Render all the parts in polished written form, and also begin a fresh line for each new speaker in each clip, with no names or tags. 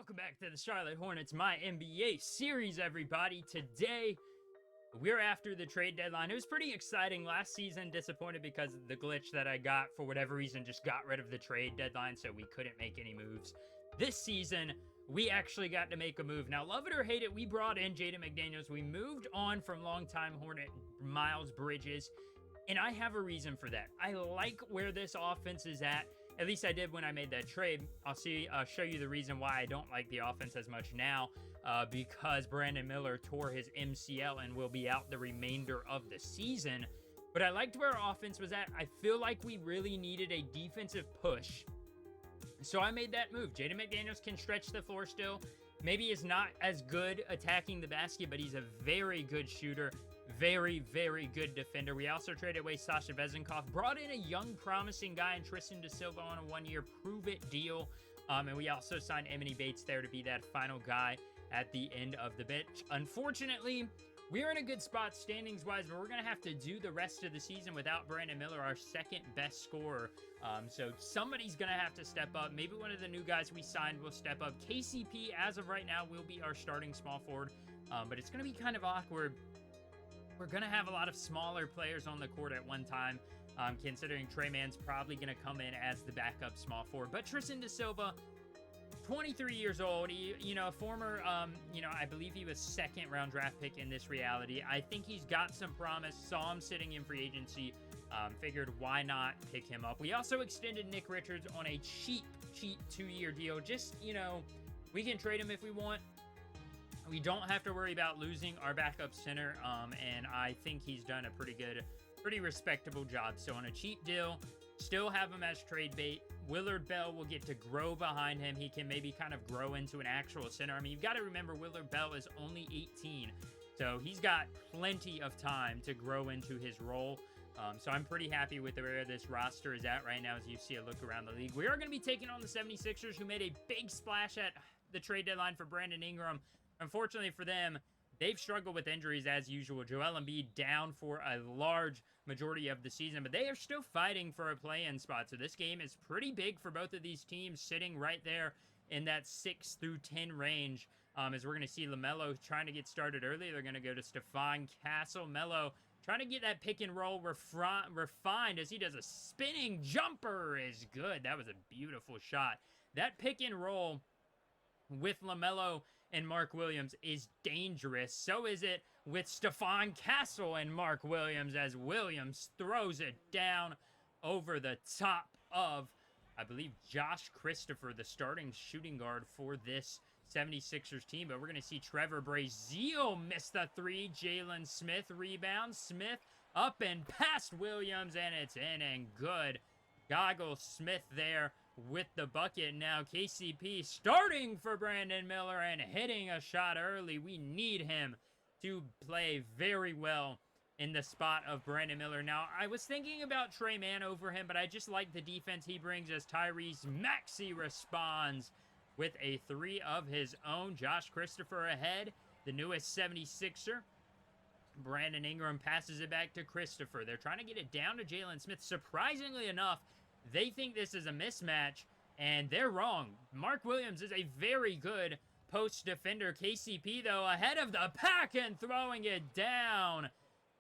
Welcome back to the Charlotte Hornets MyNBA series, everybody. Today, we're after the trade deadline. It was pretty exciting last season. Disappointed because the glitch that I got, for whatever reason, just got rid of the trade deadline, so we couldn't make any moves. This season, we actually got to make a move. Now, love it or hate it, we brought in Jaden McDaniels. We moved on from longtime Hornet Miles Bridges, and I have a reason for that. I like where this offense is at. At least I did when I made that trade. I'll show you the reason why I don't like the offense as much now, because Brandon Miller tore his MCL and will be out the remainder of the season. But I liked where our offense was at. I feel like we really needed a defensive push. So I made that move. Jaden McDaniels can stretch the floor still. Maybe is not as good attacking the basket, but he's a very good shooter. Very, very good defender. We also traded away Sasha Vezenkov, brought in a young, promising guy in Tristan DeSilva on a one-year prove-it deal. And we also signed Emily Bates there to be that final guy at the end of the bench. Unfortunately, we're in a good spot standings-wise, but we're going to have to do the rest of the season without Brandon Miller, our second-best scorer. So somebody's going to have to step up. Maybe one of the new guys we signed will step up. KCP, as of right now, will be our starting small forward. But it's going to be kind of awkward. We're going to have a lot of smaller players on the court at one time, considering Trey Mann's probably going to come in as the backup small forward. But Tristan DeSilva, 23 years old, a former, I believe he was second-round draft pick in this reality. I think he's got some promise. Saw him sitting in free agency. Figured why not pick him up. We also extended Nick Richards on a cheap 2-year deal. Just, we can trade him if we want. We don't have to worry about losing our backup center, and I think he's done a pretty respectable job. So on a cheap deal, still have him as trade bait. Willard Bell will get to grow behind him. He can maybe kind of grow into an actual center. I mean, you've got to remember Willard Bell is only 18, so he's got plenty of time to grow into his role. So I'm pretty happy with where this roster is at right now as you see a look around the league. We are going to be taking on the 76ers, who made a big splash at the trade deadline for Brandon Ingram. Unfortunately for them, they've struggled with injuries as usual. Joel Embiid down for a large majority of the season, but they are still fighting for a play-in spot. So this game is pretty big for both of these teams, sitting right there in that 6 through 10 range. As we're going to see LaMelo trying to get started early. They're going to go to Stephon Castle. Melo trying to get that pick and roll refined as he does a spinning jumper is good. That was a beautiful shot. That pick and roll with LaMelo and Mark Williams is dangerous. So is it with Stephon Castle and Mark Williams, as Williams throws it down over the top of, I believe, Josh Christopher, the starting shooting guard for this 76ers team. But we're going to see Trevor Brazile miss the three. Jalen Smith rebounds. Smith up and past Williams, and it's in and good. Goggles Smith there with the bucket. Now KCP starting for Brandon Miller and hitting a shot early. We need him to play very well in the spot of Brandon Miller. Now, I was thinking about Trey Mann over him, but I just like the defense he brings as Tyrese Maxey responds with a three of his own. Josh Christopher ahead, the newest 76er. Brandon Ingram passes it back to Christopher. They're trying to get it down to Jalen Smith. Surprisingly enough, they think this is a mismatch, and they're wrong. Mark Williams is a very good post defender. KCP, though, ahead of the pack and throwing it down.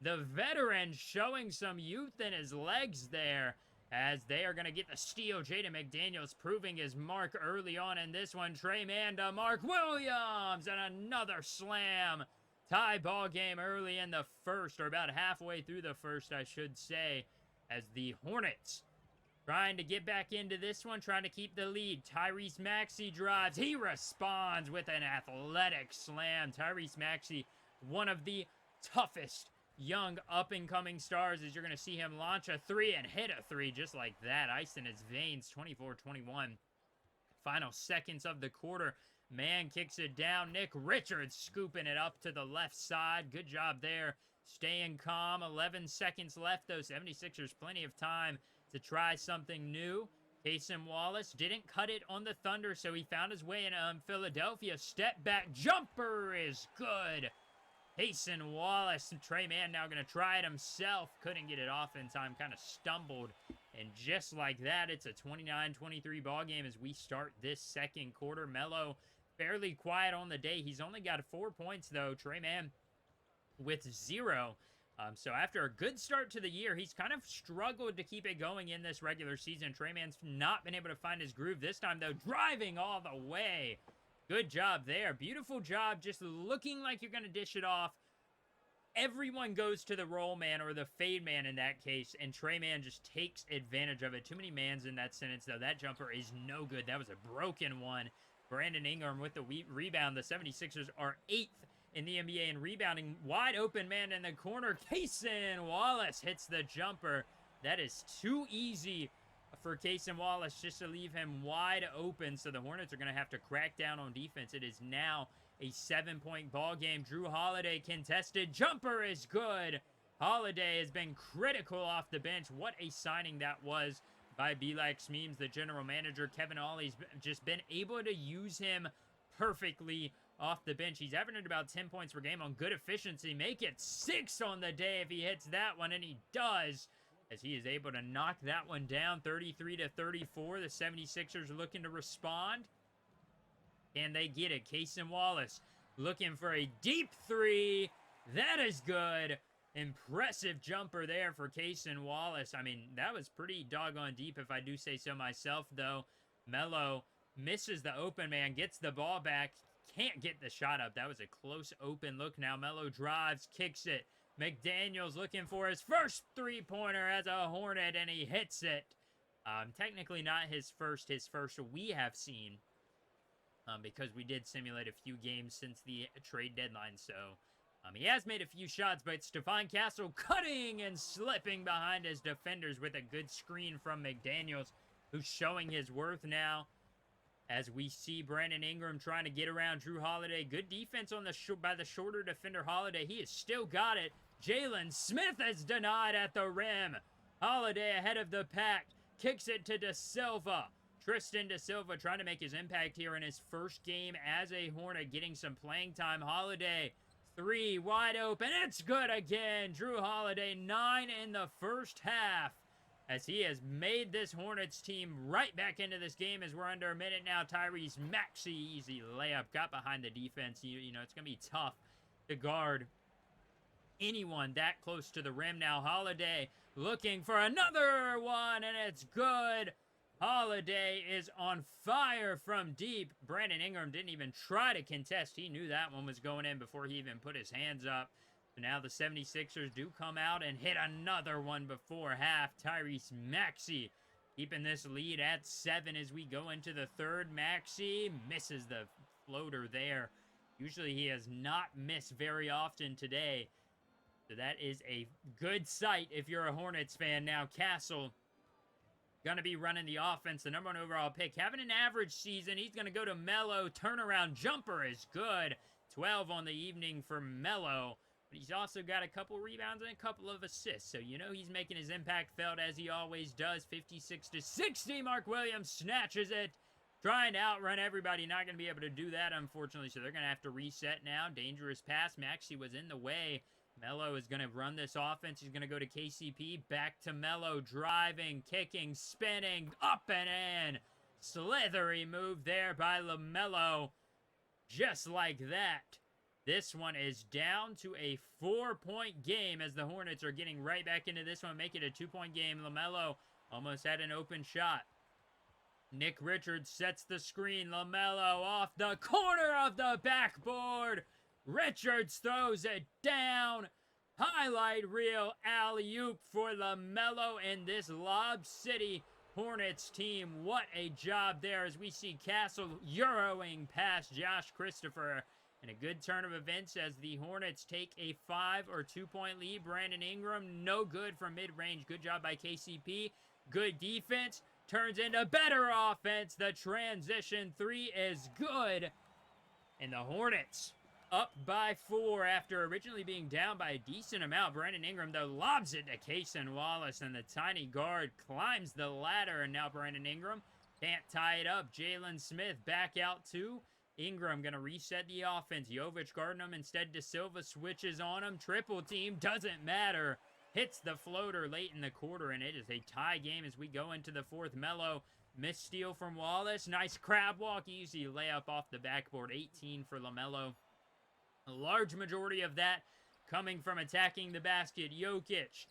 The veteran showing some youth in his legs there, as they are going to get the steal. Jaden McDaniels proving his mark early on in this one. Trey Mann to Mark Williams, and another slam. Tie ball game early in the first, or about halfway through the first, I should say, as the Hornets trying to get back into this one, trying to keep the lead. Tyrese Maxey drives. He responds with an athletic slam. Tyrese Maxey, one of the toughest young up-and-coming stars, as you're going to see him launch a three and hit a three just like that. Ice in his veins, 24-21. Final seconds of the quarter. Man kicks it down. Nick Richards scooping it up to the left side. Good job there. Staying calm. 11 seconds left, though. 76ers plenty of time to try something new. Cason Wallace didn't cut it on the Thunder, so he found his way in Philadelphia. Step back jumper is good. Cason Wallace. Trey Mann now going to try it himself. Couldn't get it off in time. Kind of stumbled. And just like that, it's a 29-23 ball game as we start this second quarter. Melo fairly quiet on the day. He's only got 4 points, though. Tre Mann with 0. So after a good start to the year, he's kind of struggled to keep it going in this regular season. Tre Mann's not been able to find his groove this time, though, driving all the way. Good job there. Beautiful job, just looking like you're going to dish it off. Everyone goes to the roll man, or the fade man in that case, and Tre Mann just takes advantage of it. Too many mans in that sentence, though. That jumper is no good. That was a broken one. Brandon Ingram with the rebound. The 76ers are 8th in the NBA in rebounding. Wide open man in the corner. Cason Wallace hits the jumper. That is too easy for Cason Wallace just to leave him wide open. So the Hornets are going to have to crack down on defense. It is now a 7-point ball game. Drew Holiday contested. Jumper is good. Holiday has been critical off the bench. What a signing that was by Be-Like Memes, the general manager. Kevin Ollie's just been able to use him perfectly off the bench. He's averaging about 10 points per game on good efficiency. Make it 6 on the day if he hits that one, and he does, as he is able to knock that one down. 33-34. The 76ers are looking to respond. Can they get it? Cason Wallace looking for a deep 3. That is good. Impressive jumper there for Cason Wallace. I mean, that was pretty doggone deep, if I do say so myself, though. Melo misses the open man, gets the ball back, can't get the shot up. That was a close open look. Now Melo drives, kicks it. McDaniels looking for his first three-pointer as a Hornet, and he hits it. Technically not his first we have seen, because we did simulate a few games since the trade deadline, so he has made a few shots, but Stephon Castle cutting and slipping behind his defenders with a good screen from McDaniels, who's showing his worth now. As we see Brandon Ingram trying to get around Drew Holiday. Good defense on by the shorter defender Holiday. He has still got it. Jalen Smith is denied at the rim. Holiday ahead of the pack. Kicks it to De Silva. Tristan De Silva trying to make his impact here in his first game as a Hornet, getting some playing time. Holiday, 3, wide open. It's good again. Drew Holiday, 9 in the first half, as he has made this Hornets team right back into this game as we're under a minute now. Tyrese Maxey, easy layup, got behind the defense. You know, it's going to be tough to guard anyone that close to the rim. Now Holiday looking for another one, and it's good. Holiday is on fire from deep. Brandon Ingram didn't even try to contest. He knew that one was going in before he even put his hands up. So now the 76ers do come out and hit another one before half. Tyrese Maxey keeping this lead at 7 as we go into the third. Maxey misses the floater there. Usually he has not missed very often today. So that is a good sight if you're a Hornets fan. Now Castle going to be running the offense, the number 1 overall pick. Having an average season, he's going to go to Melo. Turnaround jumper is good. 12 on the evening for Melo. But he's also got a couple rebounds and a couple of assists. So you know he's making his impact felt as he always does. 56-60. Mark Williams snatches it. Trying to outrun everybody. Not going to be able to do that, unfortunately. So they're going to have to reset now. Dangerous pass. Maxey was in the way. Melo is going to run this offense. He's going to go to KCP. Back to Melo. Driving, kicking, spinning, up and in. Slithery move there by LaMelo. Just like that. This one is down to a 4-point game as the Hornets are getting right back into this one. Make it a 2-point game. LaMelo almost had an open shot. Nick Richards sets the screen. LaMelo off the corner of the backboard. Richards throws it down. Highlight reel alley-oop for LaMelo and this Lob City Hornets team. What a job there as we see Castle Euroing past Josh Christopher. And a good turn of events as the Hornets take a 5 or 2-point lead. Brandon Ingram, no good from mid-range. Good job by KCP. Good defense. Turns into better offense. The transition 3 is good. And the Hornets up by 4 after originally being down by a decent amount. Brandon Ingram, though, lobs it to Cason Wallace, and the tiny guard climbs the ladder, and now Brandon Ingram can't tie it up. Jalen Smith back out too. Ingram going to reset the offense. Jovic guarding him. Instead, De Silva switches on him. Triple team, doesn't matter. Hits the floater late in the quarter, and it is a tie game as we go into the fourth. Melo Missed steal from Wallace. Nice crab walk. Easy layup off the backboard. 18 for LaMelo. A large majority of that coming from attacking the basket. Jovic.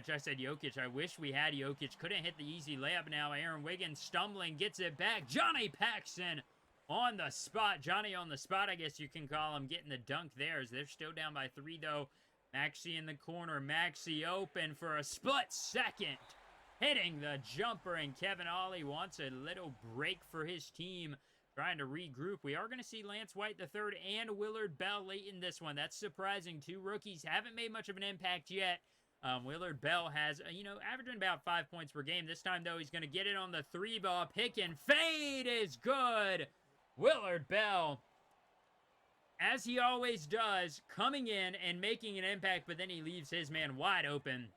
I said Jokic. I wish we had Jokic. Couldn't hit the easy layup now. Aaron Wiggins stumbling. Gets it back. Johnny Paxson on the spot. Johnny on the spot, I guess you can call him. Getting the dunk there as they're still down by 3, though. Maxey in the corner. Maxey open for a split second. Hitting the jumper, and Kevin Ollie wants a little break for his team. Trying to regroup. We are going to see Lance White III and Willard Bell late in this one. That's surprising. 2 rookies haven't made much of an impact yet. Willard Bell has, averaging about 5 points per game. This time, though, he's going to get it on the 3-ball. Pick and fade is good. Willard Bell, as he always does, coming in and making an impact, but then he leaves his man wide open.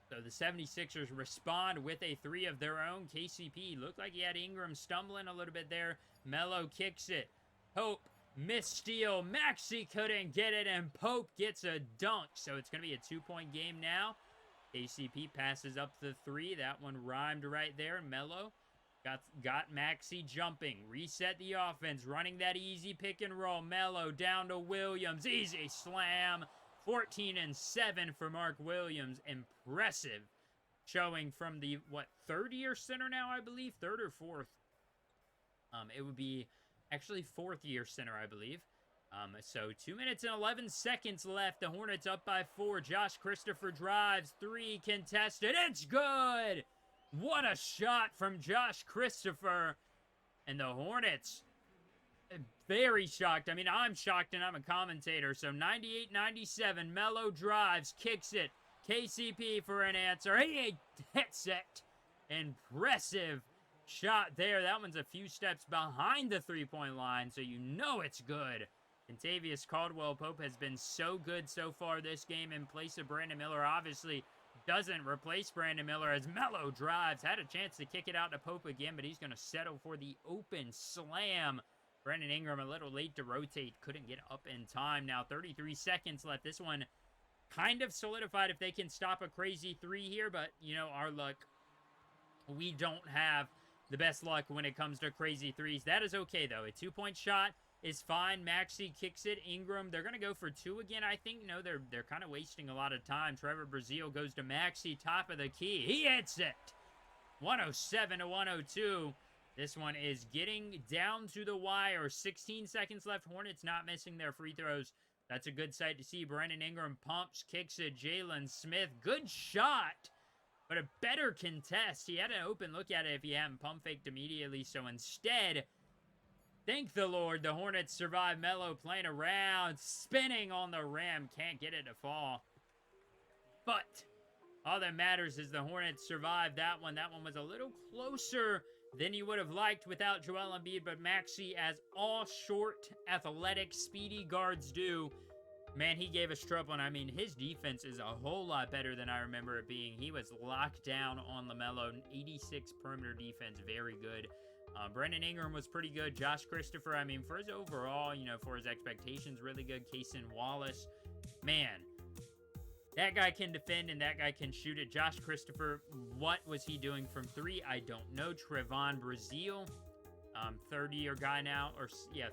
So the 76ers respond with a 3 of their own. KCP looked like he had Ingram stumbling a little bit there. Melo kicks it. Pope, missed steal. Maxey couldn't get it, and Pope gets a dunk. So it's going to be a 2-point game now. KCP passes up the 3. That one rhymed right there. Melo got Maxey jumping. Reset the offense. Running that easy pick and roll. Melo down to Williams. Easy slam. 14 and 7 for Mark Williams. Impressive showing from the, third year center now, I believe? Third or fourth? It would be actually 4th year center, I believe. So 2 minutes and 11 seconds left. The Hornets up by 4. Josh Christopher drives. 3 contested. It's good! What a shot from Josh Christopher. And the Hornets, very shocked. I mean, I'm shocked and I'm a commentator. So 98-97, Melo drives, kicks it. KCP for an answer. He hits it. Impressive shot there. That one's a few steps behind the 3-point line, so you know it's good. Kentavious Caldwell-Pope has been so good so far this game in place of Brandon Miller. Obviously doesn't replace Brandon Miller as Melo drives. Had a chance to kick it out to Pope again, but he's going to settle for the open slam. Brandon Ingram a little late to rotate. Couldn't get up in time. Now 33 seconds left. This one kind of solidified if they can stop a crazy 3 here, but, our luck, we don't have the best luck when it comes to crazy 3s. That is okay, though. A 2-point shot is fine. Maxey kicks it. Ingram, they're going to go for 2 again, I think. No, they're kind of wasting a lot of time. Trevor Brazile goes to Maxey, top of the key. He hits it. 107-102. This one is getting down to the wire. 16 seconds left. Hornets not missing their free throws. That's a good sight to see. Brandon Ingram pumps, kicks it. Jalen Smith, good shot, but a better contest. He had an open look at it if he hadn't pump faked immediately. So instead, thank the Lord, the Hornets survive. Melo playing around, spinning on the rim. Can't get it to fall. But all that matters is the Hornets survived that one. That one was a little closer than you would have liked without Joel Embiid, but Maxey, as all short, athletic, speedy guards do, man, he gave us trouble. And I mean, his defense is a whole lot better than I remember it being. He was locked down on LaMelo. 86 perimeter defense, very good. Brandon Ingram was pretty good. Josh Christopher, I mean, for his overall, for his expectations, really good. Cason Wallace, man, that guy can defend and that guy can shoot it. Josh Christopher, what was he doing from 3? I don't know. Trevon Brazile, 30-year guy now,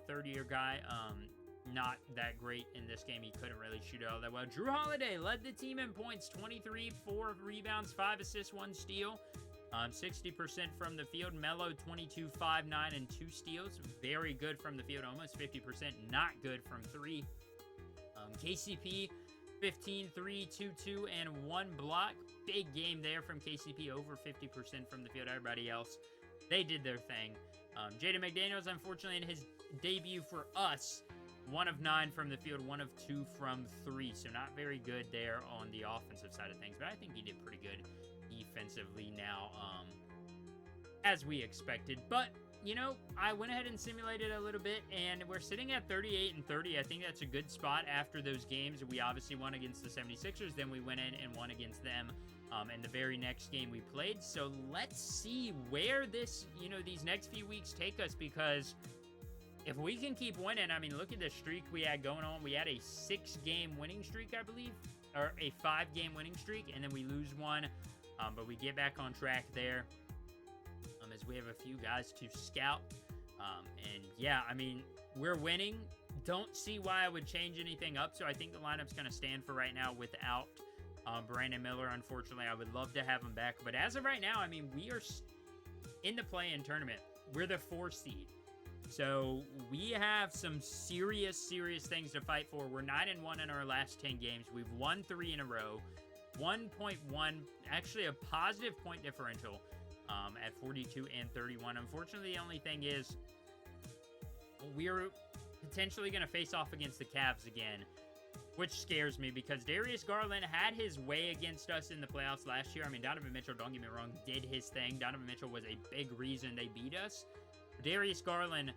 third-year guy. Not that great in this game. He couldn't really shoot it all that well. Drew Holiday led the team in points, 23, 4 rebounds, 5 assists, 1 steal. 60% from the field. Melo, 22, 5, 9, and 2 steals. Very good from the field. Almost 50%. Not good from 3. KCP, 15, 3, 2, 2, and 1 block. Big game there from KCP. Over 50% from the field. Everybody else, they did their thing. Jaden McDaniels, unfortunately, in his debut for us, 1 of 9 from the field, 1 of 2 from 3. So not very good there on the offensive side of things. But I think he did pretty good defensively now, as we expected. But, I went ahead and simulated a little bit, and we're sitting at 38-30. I think that's a good spot after those games. We obviously won against the 76ers, then we went in and won against them in the very next game we played. So let's see where this, these next few weeks take us, because if we can keep winning, I mean, look at the streak we had going on. We had a 6-game winning streak, I believe, or a 5-game winning streak, and then we lose one. But we get back on track there as We have a few guys to scout. And yeah, I mean, we're winning. Don't see why I would change anything up. So I think the lineup's going to stand for right now without Brandon Miller. Unfortunately, I would love to have him back. But as of right now, I mean, we are in the play-in tournament. We're the 4th seed. So we have some serious things to fight for. We're 9-1 in our last 10 games. We've won 3 in a row. 1.1, actually a positive point differential at 42 and 31. Unfortunately, the only thing is we're potentially going to face off against the Cavs again, which scares me because Darius Garland had his way against us in the playoffs last year. I mean, Donovan Mitchell, don't get me wrong, did his thing. Donovan Mitchell was a big reason they beat us. Darius Garland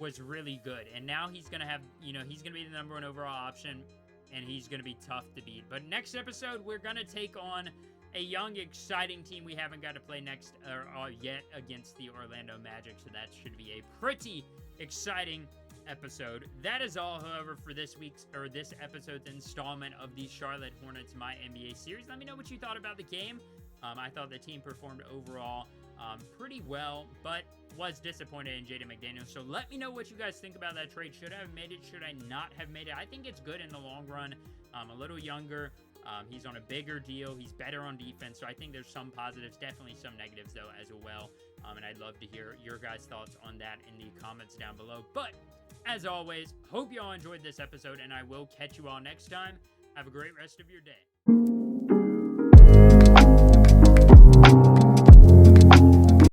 was really good, and now he's going to have, he's going to be the number 1 overall option, and he's going to be tough to beat. But next episode, we're going to take on a young, exciting team we haven't got to play yet against the Orlando Magic, so that should be a pretty exciting episode. That is all, however, for this episode's installment of the Charlotte Hornets MyNBA series. Let me know what you thought about the game. I thought the team performed overall pretty well, but was disappointed in Jaden McDaniels. So let me know what you guys think about that trade. Should I have made it? Should I not have made it? I think it's good in the long run. A little younger. He's on a bigger deal. He's better on defense. So I think there's some positives, definitely some negatives, though, as well. And I'd love to hear your guys' thoughts on that in the comments down below. But as always, hope you all enjoyed this episode, and I will catch you all next time. Have a great rest of your day.